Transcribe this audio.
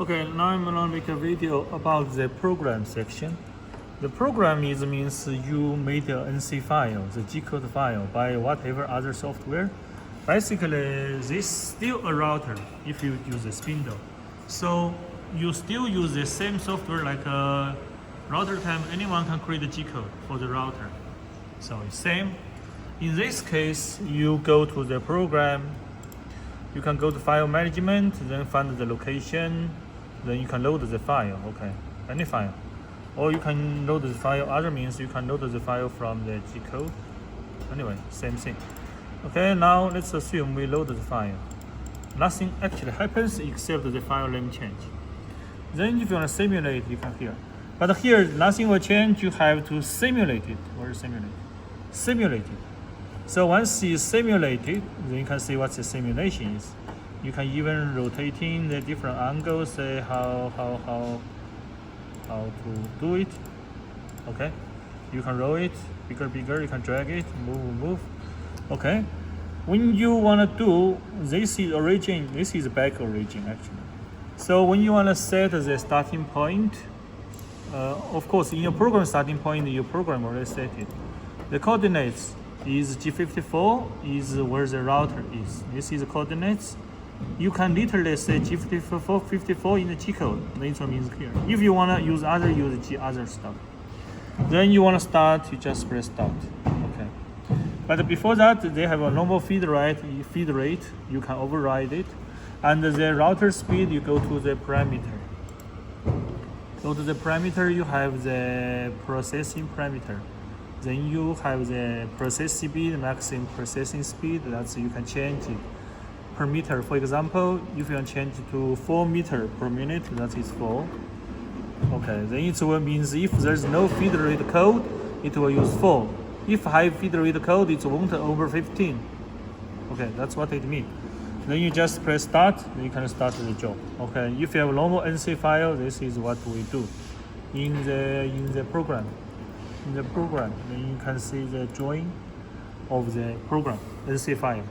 Okay, now I'm gonna make a video about the program section. The program means you made an NC file, the G-code file by whatever other software. Basically, this still a router if you use a Spindle. So you still use the same software like a router time. Anyone can create a G-code for the router. So it's same. In this case, you go to the program. You can go to file management, then find the location, then you can load the file, okay, any file. Or you can load the file, other means you can load the file from the G-code. Anyway, same thing. Okay, now let's assume we load the file. Nothing actually happens except the file name change. Then if you want to simulate, you can here. But here, nothing will change, you have to simulate it. Where is simulate? Simulate it. So once it's simulated, then you can see what the simulation is. You can even rotating the different angles, say how to do it. Okay, you can roll it bigger. You can drag it, move. Okay, when you wanna do this is origin, this is back origin actually. So when you wanna set the starting point, of course in your program starting point, your program already set it. The coordinates is G54 is where the router is. This is the coordinates. You can literally say G54 in the G code. This one means here. If you wanna use other stuff. Then you wanna start, you just press start. Okay. But before that, they have a normal feed rate. You can override it. And the router speed, you go to the parameter. Go to the parameter, you have the processing parameter. Then you have the processing speed, maximum processing speed. That's you can change it per meter. For example, if you want to change to 4 meters per minute, that is 4. Okay, then it will means if there's no feed rate code, it will use 4. If high feed rate code, it won't over 15. Okay, that's what it means. Then you just press start, then you can start the job. Okay, if you have a normal NC file, this is what we do in the program. In the program, then you can see the drawing of the program NC file.